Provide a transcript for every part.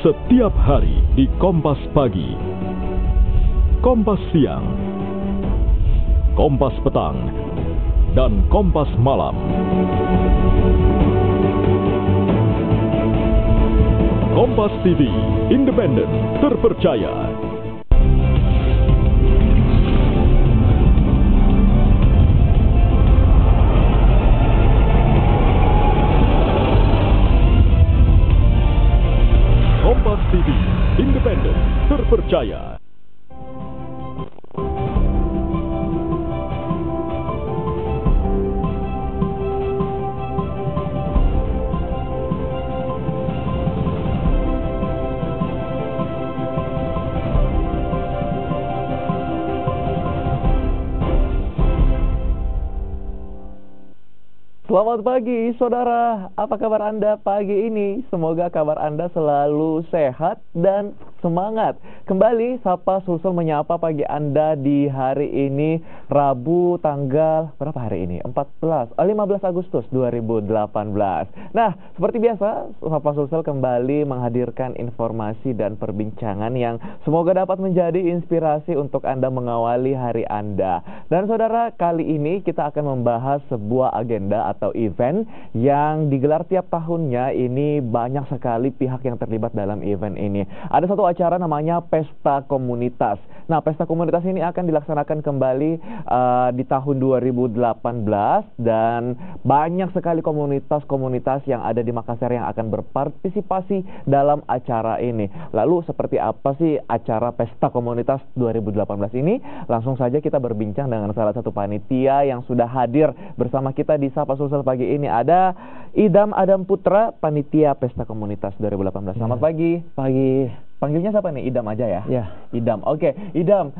Setiap hari di Kompas Pagi, Kompas Siang, Kompas Petang, dan Kompas Malam. Kompas TV, independen, terpercaya. Kompas TV, independen, terpercaya. Selamat pagi saudara, apa kabar Anda pagi ini? Semoga kabar Anda selalu sehat dan semangat. Kembali Sapa Sulsel menyapa pagi Anda di hari ini, Rabu tanggal berapa hari ini? 15 Agustus 2018. Nah, seperti biasa Sapa Sulsel kembali menghadirkan informasi dan perbincangan yang semoga dapat menjadi inspirasi untuk Anda mengawali hari Anda. Dan saudara, kali ini kita akan membahas sebuah agenda atau event yang digelar tiap tahunnya. Ini banyak sekali pihak yang terlibat dalam event ini. Ada satu acara namanya Pesta Komunitas. Nah, Pesta Komunitas ini akan dilaksanakan kembali di tahun 2018 dan banyak sekali komunitas-komunitas yang ada di Makassar yang akan berpartisipasi dalam acara ini. Lalu seperti apa sih acara Pesta Komunitas 2018 ini? Langsung saja kita berbincang dengan salah satu panitia yang sudah hadir bersama kita di Sapa Sulsel pagi ini. Ada Idam Adam Putra, panitia Pesta Komunitas 2018. Selamat pagi. Pagi. Panggilnya siapa nih? Idam aja ya? Ya. Idam. Oke, Idam.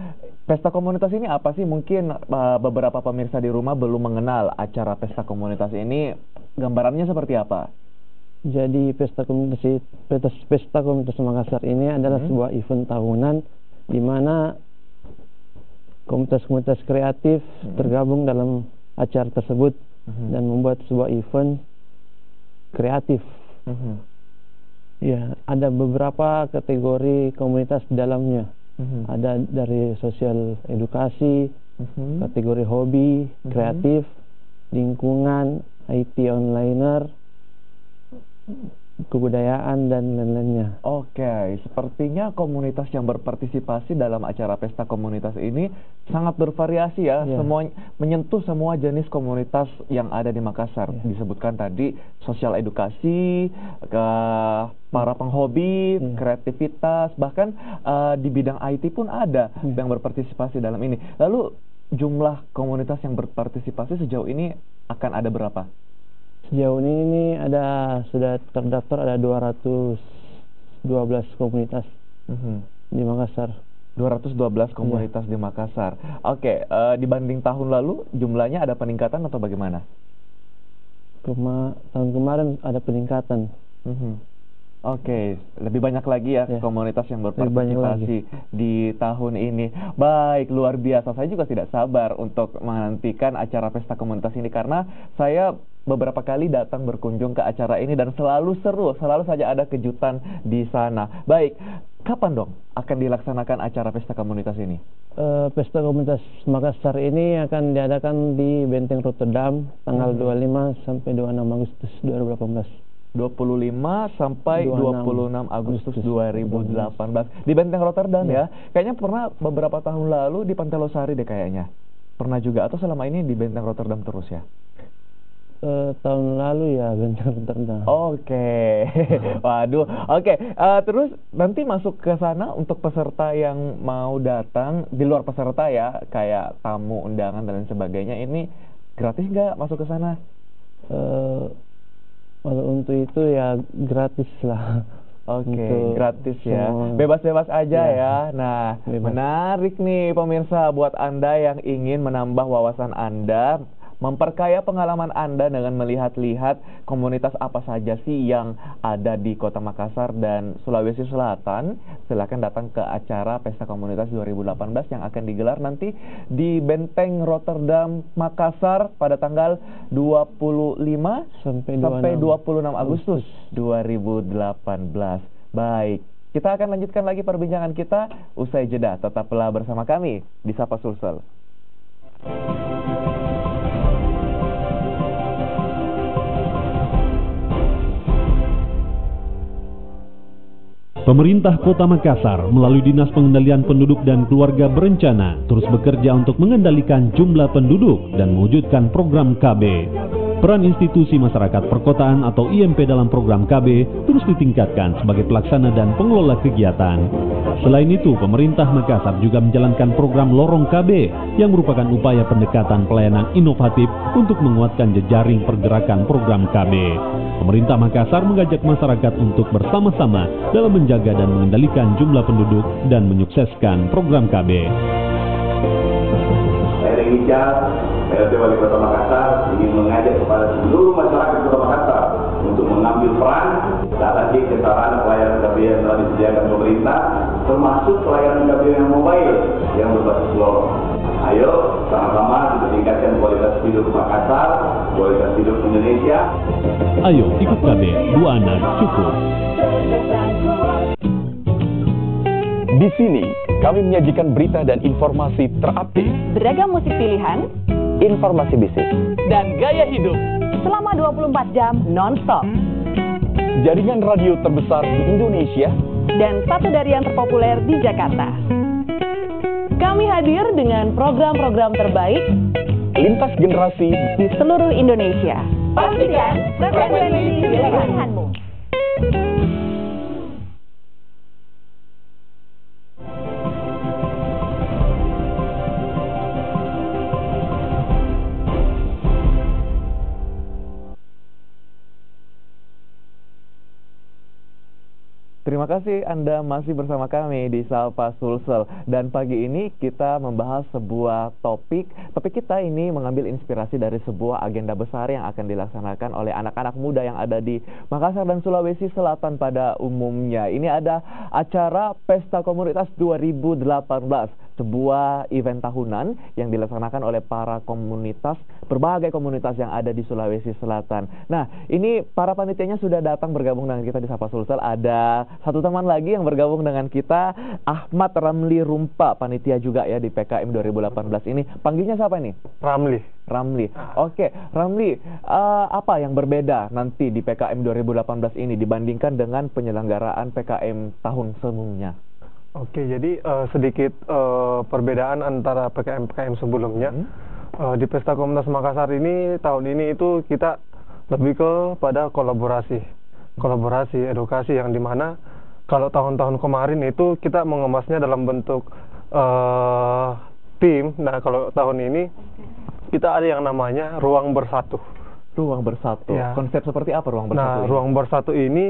Pesta Komunitas ini apa sih? Mungkin beberapa pemirsa di rumah belum mengenal acara Pesta Komunitas ini. Gambarannya seperti apa? Jadi Pesta Komunitas Makassar ini adalah sebuah event tahunan di mana komunitas-komunitas kreatif tergabung dalam acara tersebut dan membuat sebuah event kreatif. Ya, ada beberapa kategori komunitas di dalamnya. Ada dari sosial edukasi, kategori hobi, kreatif, lingkungan, IT onliner, kebudayaan, dan lain-lainnya. Oke, sepertinya komunitas yang berpartisipasi dalam acara Pesta Komunitas ini sangat bervariasi ya. Semua menyentuh semua jenis komunitas yang ada di Makassar. Disebutkan tadi sosial edukasi, ke para penghobi, kreativitas, bahkan di bidang IT pun ada yang berpartisipasi dalam ini. Lalu jumlah komunitas yang berpartisipasi sejauh ini akan ada berapa? Sejauh ini sudah terdaftar ada 212 komunitas di Makassar. 212 komunitas di Makassar. Oke, dibanding tahun lalu jumlahnya ada peningkatan atau bagaimana? Tahun kemarin ada peningkatan. Oke, lebih banyak lagi ya komunitas yang berpartisipasi di tahun ini. Baik, luar biasa. Saya juga tidak sabar untuk menantikan acara Pesta Komunitas ini karena saya beberapa kali datang berkunjung ke acara ini dan selalu seru, selalu saja ada kejutan di sana. Baik, kapan dong akan dilaksanakan acara Pesta Komunitas ini? Pesta Komunitas Makassar ini akan diadakan di Benteng Rotterdam tanggal 25 sampai 26 Agustus 2018. 25 sampai 26 Agustus 2018 di Benteng Rotterdam ya. Kayaknya pernah beberapa tahun lalu di Pantai Losari deh kayaknya. Pernah juga atau selama ini di Benteng Rotterdam terus ya? Tahun lalu ya Benteng Rotterdam. Oke. Waduh. Oke. Terus nanti masuk ke sana untuk peserta yang mau datang di luar peserta ya, kayak tamu undangan dan lain sebagainya, ini gratis nggak masuk ke sana? Kalau untuk itu ya gratis lah. Oke, gratis ya. Bebas-bebas aja ya. Nah, menarik nih pemirsa buat Anda yang ingin menambah wawasan Anda, memperkaya pengalaman Anda dengan melihat-lihat komunitas apa saja sih yang ada di Kota Makassar dan Sulawesi Selatan. Silakan datang ke acara Pesta Komunitas 2018 yang akan digelar nanti di Benteng Rotterdam Makassar pada tanggal 25 sampai 26 Agustus 2018. Baik, kita akan lanjutkan lagi perbincangan kita usai jeda. Tetaplah bersama kami di Sapa Sulsel. Pemerintah Kota Makassar melalui Dinas Pengendalian Penduduk dan Keluarga berencana terus bekerja untuk mengendalikan jumlah penduduk dan mewujudkan program KB. Peran institusi masyarakat perkotaan atau IMP dalam program KB terus ditingkatkan sebagai pelaksana dan pengelola kegiatan. Selain itu, pemerintah Makassar juga menjalankan program Lorong KB yang merupakan upaya pendekatan pelayanan inovatif untuk menguatkan jejaring pergerakan program KB. Pemerintah Makassar mengajak masyarakat untuk bersama-sama dalam menjaga dan mengendalikan jumlah penduduk dan menyukseskan program KB. Saya Rijal, PLT Wali Kota Makassar ingin mengajak kepada seluruh masyarakat Kota Makassar untuk mengambil peran dalam kesetaraan pelayanan KB yang telah disediakan pemerintah, termasuk pelayanan KB yang mobile yang berbasis lorong. Ayo sama-sama kita tingkatkan kualitas hidup Makassar, kualitas hidup Indonesia. Ayo ikut KB, 2 anak cukup. Di sini, kami menyajikan berita dan informasi terupdate, beragam musik pilihan, Informasi bisnis. dan gaya hidup selama 24 jam non-stop. jaringan radio terbesar di Indonesia, Dan satu dari yang terpopuler di Jakarta. Kami hadir dengan program-program terbaik lintas generasi, di seluruh Indonesia. Pastikan frekuensi pilihanmu. Terima kasih Anda masih bersama kami di Sapa Sulsel. Dan pagi ini kita membahas sebuah topik. Topik kita ini mengambil inspirasi dari sebuah agenda besar yang akan dilaksanakan oleh anak-anak muda yang ada di Makassar dan Sulawesi Selatan pada umumnya. Ini ada acara Pesta Komunitas 2018, sebuah event tahunan yang dilaksanakan oleh para komunitas, berbagai komunitas yang ada di Sulawesi Selatan. Nah, ini para panitianya sudah datang bergabung dengan kita di Sapa Sulsel. Ada satu teman lagi yang bergabung dengan kita, Ahmad Ramli Rumpa, panitia juga ya di PKM 2018 ini. Panggilnya siapa nih? Ramli. Oke, Ramli, apa yang berbeda nanti di PKM 2018 ini dibandingkan dengan penyelenggaraan PKM tahun sebelumnya? Oke, jadi sedikit perbedaan antara PKM-PKM sebelumnya. Di Pesta Komunitas Makassar ini, tahun ini itu kita lebih kepada kolaborasi, edukasi, yang dimana kalau tahun-tahun kemarin itu kita mengemasnya dalam bentuk tim. Nah, kalau tahun ini kita ada yang namanya Ruang Bersatu. Ruang Bersatu. Ya. Konsep seperti apa Ruang Bersatu? Nah, ini? Ruang Bersatu ini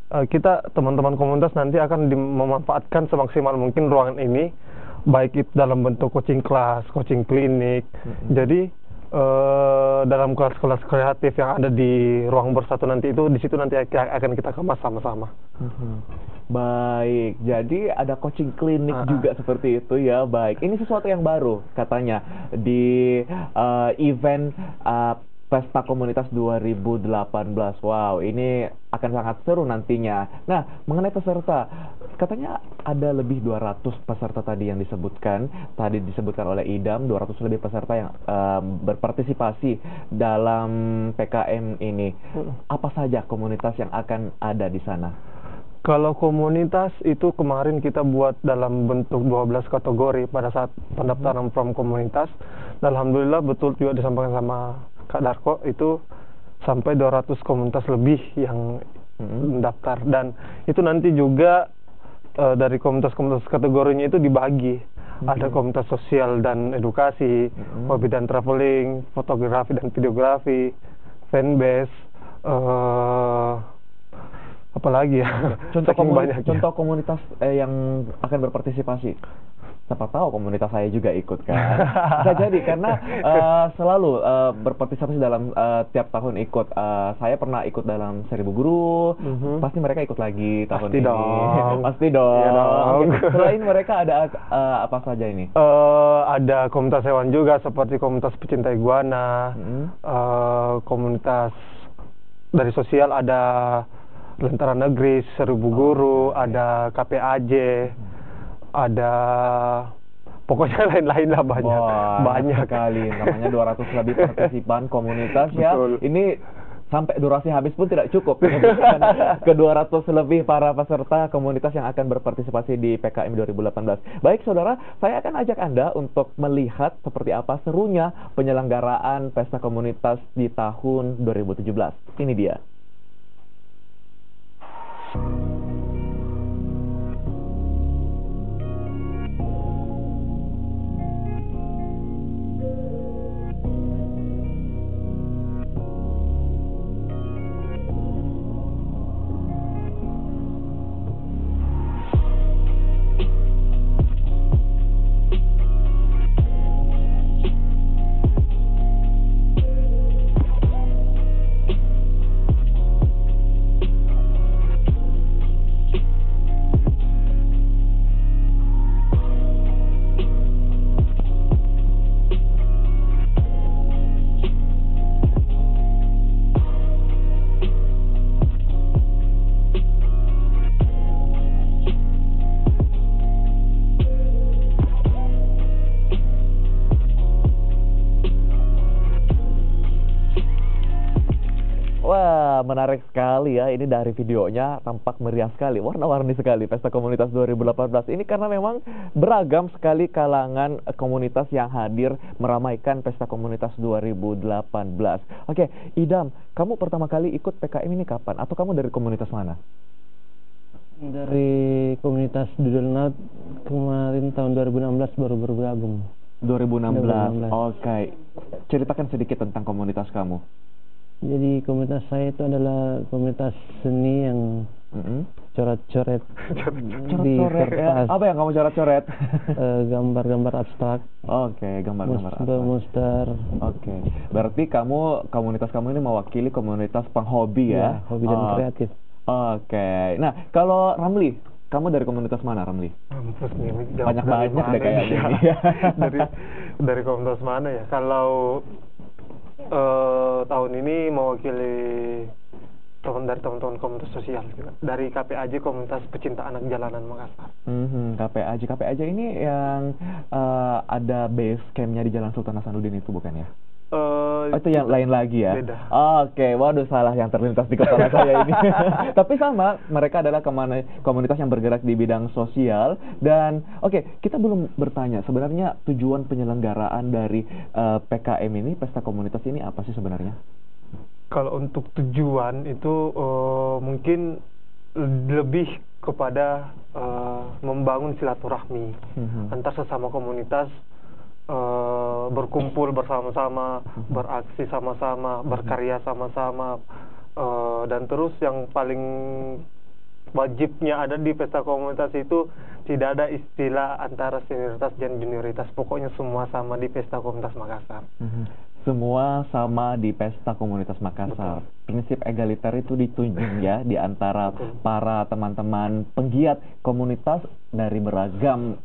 kita teman-teman komunitas nanti akan memanfaatkan semaksimal mungkin ruangan ini, baik itu dalam bentuk coaching kelas, coaching klinik. Jadi dalam kelas-kelas kreatif yang ada di Ruang Bersatu nanti itu, di situ nanti akan kita kemas sama-sama. Baik, jadi ada coaching klinik juga seperti itu ya. Baik, ini sesuatu yang baru katanya di event Pesta Komunitas 2018. Wow, ini akan sangat seru nantinya. Nah, mengenai peserta, katanya ada lebih 200 peserta tadi yang disebutkan. Tadi disebutkan oleh Idam, 200 lebih peserta yang berpartisipasi dalam PKM ini. Apa saja komunitas yang akan ada di sana? Kalau komunitas itu kemarin kita buat dalam bentuk 12 kategori pada saat pendaftaran from komunitas. Dan alhamdulillah betul juga disampaikan sama Kak Darko, itu sampai 200 komunitas lebih yang mendaftar. Dan itu nanti juga dari komunitas-komunitas kategorinya itu dibagi. Ada komunitas sosial dan edukasi, hobi dan traveling, fotografi dan videografi, fanbase, apalagi ya. Contoh komunitas yang akan berpartisipasi. Siapa tahu komunitas saya juga ikut kan. Bisa jadi karena selalu berpartisipasi dalam tiap tahun ikut. Saya pernah ikut dalam 1000 guru. Pasti mereka ikut lagi tahun Pasti ini. dong. Pasti dong. Iya dong. Oke. Selain mereka ada apa saja ini? Ada komunitas hewan juga seperti komunitas pecinta iguana, komunitas dari sosial ada Lentera Negeri, Seribu Guru, ada KPAJ, ada pokoknya lain-lain lah, banyak sekali. Namanya 200 lebih partisipan komunitas ya. Betul. Ini sampai durasi habis pun tidak cukup menyebutkan ke 200 lebih para peserta komunitas yang akan berpartisipasi di PKM 2018. Baik saudara, saya akan ajak Anda untuk melihat seperti apa serunya penyelenggaraan pesta komunitas di tahun 2017. Ini dia. Wah, menarik sekali ya. Ini dari videonya tampak meriah sekali, warna-warni sekali Pesta Komunitas 2018 ini, karena memang beragam sekali kalangan komunitas yang hadir meramaikan Pesta Komunitas 2018. Oke, Idam, kamu pertama kali ikut PKM ini kapan? Atau kamu dari komunitas mana? Dari komunitas Dudul Naut, kemarin tahun 2016 baru bergabung. 2016. Oke. Ceritakan sedikit tentang komunitas kamu. Jadi komunitas saya itu adalah komunitas seni yang coret-coret di Coret-coret ya. kertas, Apa yang kamu coret-coret? gambar-gambar abstrak, Oke, gambar-gambar apa? monster. Oke. Berarti komunitas kamu ini mewakili komunitas penghobi ya? Hobi dan kreatif. Oke. Nah, kalau Ramli, kamu dari komunitas mana, Ramli? Mampus nih, Banyak-banyak deh kayaknya. Dari komunitas mana ya? Kalau tahun ini mewakili dari teman-teman komunitas sosial juga. Dari KPAJ, Komunitas Pecinta Anak Jalanan Makassar. KPAJ ini yang ada base campnya di Jalan Sultan Hasanuddin itu bukan ya? Itu yang lain lagi ya? Beda. Oke, waduh, salah yang terlintas di kepala saya ini. Tapi sama, mereka adalah komunitas yang bergerak di bidang sosial. Dan oke, kita belum bertanya sebenarnya tujuan penyelenggaraan dari PKM ini, Pesta Komunitas ini apa sih sebenarnya? Kalau untuk tujuan itu mungkin lebih kepada membangun silaturahmi antar sesama komunitas, berkumpul bersama-sama, beraksi sama-sama, berkarya sama-sama, dan terus yang paling wajibnya ada di pesta komunitas itu tidak ada istilah antara senioritas dan junioritas, pokoknya semua sama di pesta komunitas Makassar. Semua sama di Pesta Komunitas Makassar. Betul. Prinsip egaliter itu ditunjung ya di antara para teman-teman penggiat komunitas dari beragam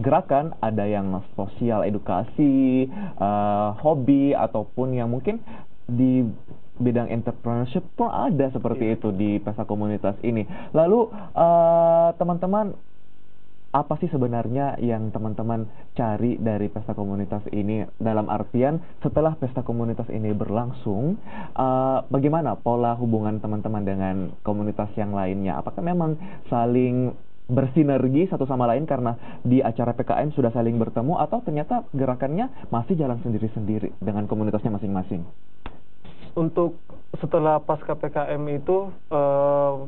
gerakan, ada yang sosial, edukasi, hobi, ataupun yang mungkin di bidang entrepreneurship pun ada seperti itu di Pesta Komunitas ini. Lalu teman-teman, apa sih sebenarnya yang teman-teman cari dari Pesta Komunitas ini? Dalam artian setelah Pesta Komunitas ini berlangsung, bagaimana pola hubungan teman-teman dengan komunitas yang lainnya? Apakah memang saling bersinergi satu sama lain karena di acara PKM sudah saling bertemu, atau ternyata gerakannya masih jalan sendiri-sendiri dengan komunitasnya masing-masing? Untuk setelah pasca PKM itu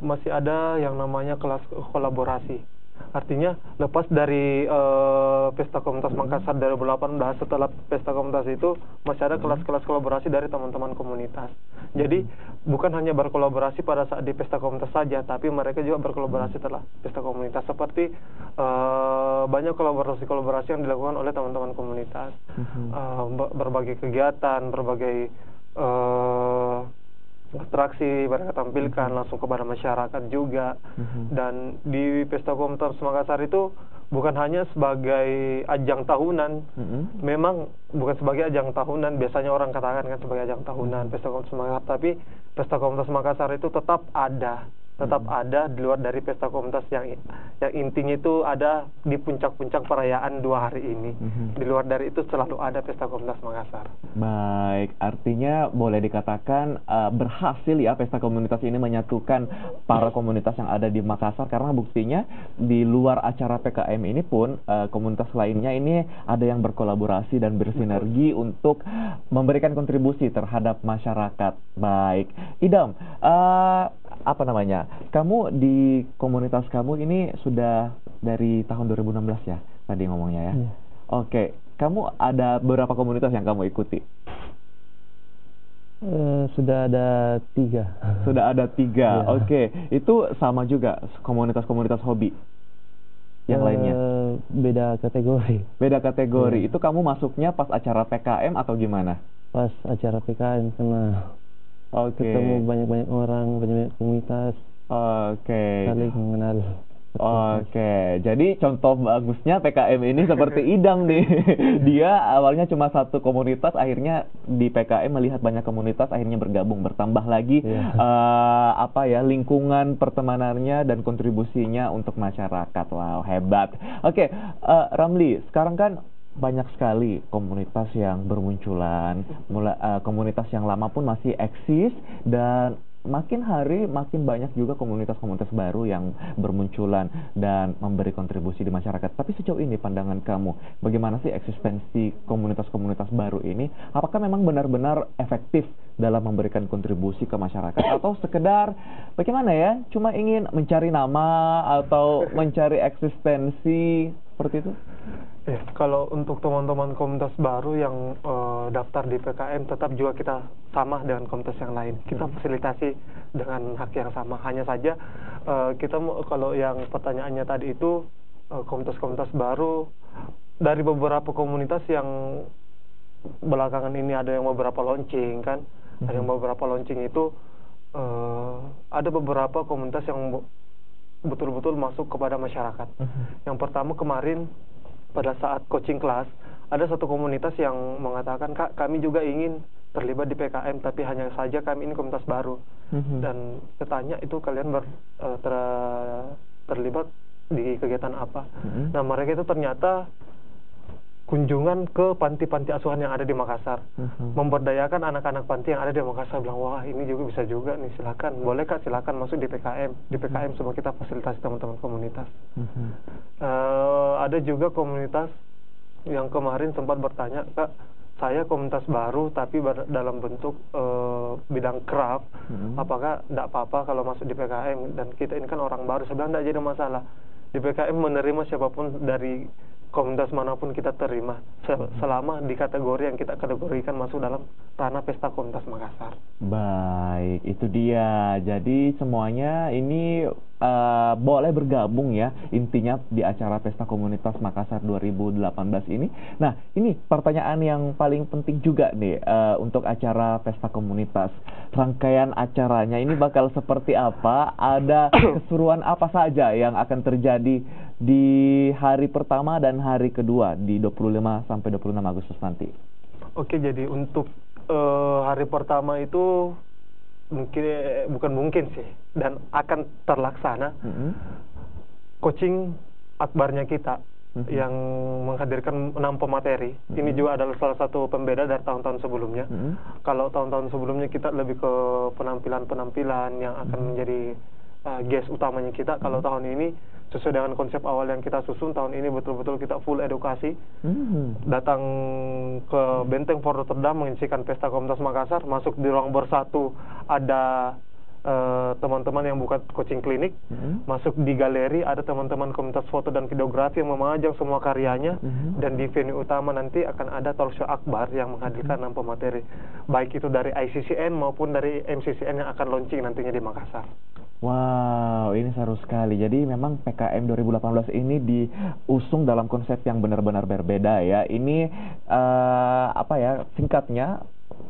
masih ada yang namanya kelas kolaborasi. Artinya lepas dari Pesta Komunitas Makassar 2018, setelah Pesta Komunitas itu masih ada kelas-kelas kolaborasi dari teman-teman komunitas. Jadi bukan hanya berkolaborasi pada saat di Pesta Komunitas saja, tapi mereka juga berkolaborasi setelah Pesta Komunitas. Seperti banyak kolaborasi-kolaborasi yang dilakukan oleh teman-teman komunitas, berbagai kegiatan, berbagai atraksi mereka tampilkan langsung kepada masyarakat juga. Dan di Pesta Komunitas Makassar itu bukan hanya sebagai ajang tahunan, memang bukan sebagai ajang tahunan, biasanya orang katakan kan sebagai ajang tahunan Pesta Komunitas Makassar, tapi Pesta Komunitas Makassar itu tetap ada tetap ada di luar dari pesta komunitas yang intinya itu ada di puncak-puncak perayaan 2 hari ini. Di luar dari itu selalu ada pesta komunitas Makassar. Baik, artinya boleh dikatakan berhasil ya pesta komunitas ini menyatukan para komunitas yang ada di Makassar, karena buktinya di luar acara PKM ini pun komunitas lainnya ini ada yang berkolaborasi dan bersinergi untuk memberikan kontribusi terhadap masyarakat. Baik, Idam, apa namanya? Kamu di komunitas kamu ini sudah dari tahun 2016 ya, tadi ngomongnya ya? Iya. Oke, kamu ada berapa komunitas yang kamu ikuti? Sudah ada 3. Sudah ada 3, Ya. Oke. Itu sama juga komunitas-komunitas hobi yang lainnya? Beda kategori. Beda kategori, Iya. itu kamu masuknya pas acara PKM atau gimana? Pas acara PKM karena Oke. ketemu banyak-banyak orang, banyak komunitas, Oke. saling mengenal. Oke, jadi contoh bagusnya PKM ini seperti Idam nih. Dia awalnya cuma satu komunitas, akhirnya di PKM melihat banyak komunitas, akhirnya bergabung, bertambah lagi lingkungan pertemanannya dan kontribusinya untuk masyarakat. Wow, hebat. Oke, Ramli, sekarang kan banyak sekali komunitas yang bermunculan, komunitas yang lama pun masih eksis, dan makin hari makin banyak juga komunitas-komunitas baru yang bermunculan dan memberi kontribusi di masyarakat. Tapi sejauh ini pandangan kamu, bagaimana sih eksistensi komunitas-komunitas baru ini? Apakah memang benar-benar efektif dalam memberikan kontribusi ke masyarakat, atau sekedar bagaimana ya, cuma ingin mencari nama atau mencari eksistensi seperti itu? Kalau untuk teman-teman komunitas baru yang daftar di PKM, tetap juga kita sama dengan komunitas yang lain. Kita fasilitasi dengan hak yang sama. Hanya saja kalau yang pertanyaannya tadi itu komunitas-komunitas baru, dari beberapa komunitas yang belakangan ini ada yang beberapa launching kan, ada yang beberapa launching itu ada beberapa komunitas yang betul-betul masuk kepada masyarakat. Yang pertama kemarin, pada saat coaching kelas, ada satu komunitas yang mengatakan, Kak, kami juga ingin terlibat di PKM, tapi hanya saja kami ini komunitas baru. Dan saya itu kalian terlibat di kegiatan apa? Nah, mereka itu ternyata kunjungan ke panti-panti asuhan yang ada di Makassar, memberdayakan anak-anak panti yang ada di Makassar. Bilang, wah ini juga bisa juga nih, silakan, boleh Kak, silakan masuk di PKM. Di PKM semua kita fasilitasi teman-teman komunitas. Ada juga komunitas yang kemarin sempat bertanya, Kak, saya komunitas baru tapi dalam bentuk bidang craft, apakah tidak apa-apa kalau masuk di PKM? Dan kita ini kan orang baru. Sebenarnya tidak jadi masalah. Di PKM menerima siapapun dari komunitas manapun kita terima, selama di kategori yang kita kategorikan masuk dalam ranah pesta komunitas Makassar. Baik, itu dia. Jadi semuanya ini boleh bergabung ya, intinya di acara Pesta Komunitas Makassar 2018 ini. Nah, ini pertanyaan yang paling penting juga nih untuk acara Pesta Komunitas. Rangkaian acaranya ini bakal seperti apa? Ada keseruan apa saja yang akan terjadi di hari pertama dan hari kedua di 25 sampai 26 Agustus nanti? Oke, jadi untuk hari pertama itu bukan mungkin sih, dan akan terlaksana coaching akbarnya kita yang menghadirkan 6 pemateri. Ini juga adalah salah satu pembeda dari tahun-tahun sebelumnya. Kalau tahun-tahun sebelumnya kita lebih ke penampilan-penampilan yang akan menjadi guest utamanya kita. Kalau tahun ini sesuai dengan konsep awal yang kita susun, tahun ini betul-betul kita full edukasi. Datang ke Benteng Port Rotterdam mengisikan Pesta Komunitas Makassar, masuk di ruang bersatu ada teman-teman yang buka coaching klinik, masuk di galeri ada teman-teman komunitas foto dan videografi yang memajang semua karyanya, dan di venue utama nanti akan ada talk show akbar yang menghadirkan 6 pemateri, baik itu dari ICCN maupun dari MCCN yang akan launching nantinya di Makassar. Wow, ini seru sekali. Jadi memang PKM 2018 ini diusung dalam konsep yang benar-benar berbeda ya. Ini singkatnya,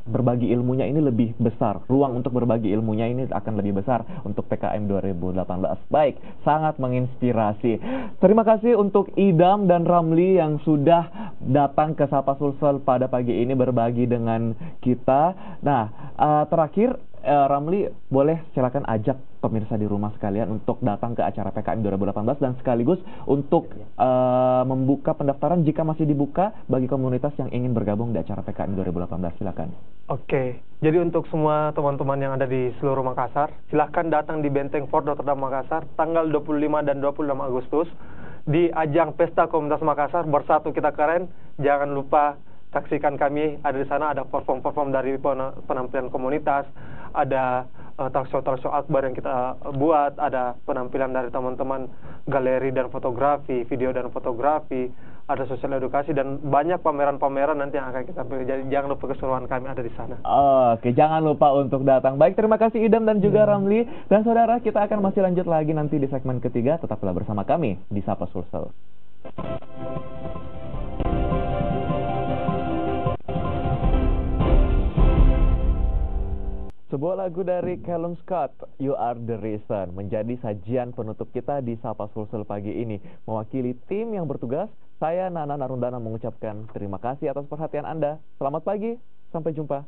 berbagi ilmunya ini lebih besar. Ruang untuk berbagi ilmunya ini akan lebih besar untuk PKM 2018. Baik, sangat menginspirasi. Terima kasih untuk Idam dan Ramli yang sudah datang ke Sapa Sulsel pada pagi ini berbagi dengan kita. Nah, terakhir Ramli, boleh silakan ajak pemirsa di rumah sekalian untuk datang ke acara PKM 2018 dan sekaligus untuk membuka pendaftaran jika masih dibuka bagi komunitas yang ingin bergabung di acara PKM 2018. Silakan. Oke, jadi untuk semua teman-teman yang ada di seluruh Makassar, silahkan datang di Benteng Fort Rotterdam Makassar tanggal 25 dan 26 Agustus di ajang Pesta Komunitas Makassar, Bersatu Kita Keren. Jangan lupa saksikan kami, ada di sana, ada perform-perform dari penampilan komunitas, ada talk show akbar yang kita buat, ada penampilan dari teman-teman galeri dan fotografi, video dan fotografi, ada sosial edukasi, dan banyak pameran-pameran nanti yang akan kita pilih. Jadi jangan lupa keseluruhan kami ada di sana. Oke, jangan lupa untuk datang. Baik, terima kasih Idam dan juga Ramli. Dan saudara, kita akan masih lanjut lagi nanti di segmen ketiga. Tetaplah bersama kami di Sapa Sulsel. Sebuah lagu dari Callum Scott, You Are The Reason, menjadi sajian penutup kita di Sapa Sulsel pagi ini. Mewakili tim yang bertugas, saya Nana Narundana mengucapkan terima kasih atas perhatian Anda. Selamat pagi, sampai jumpa.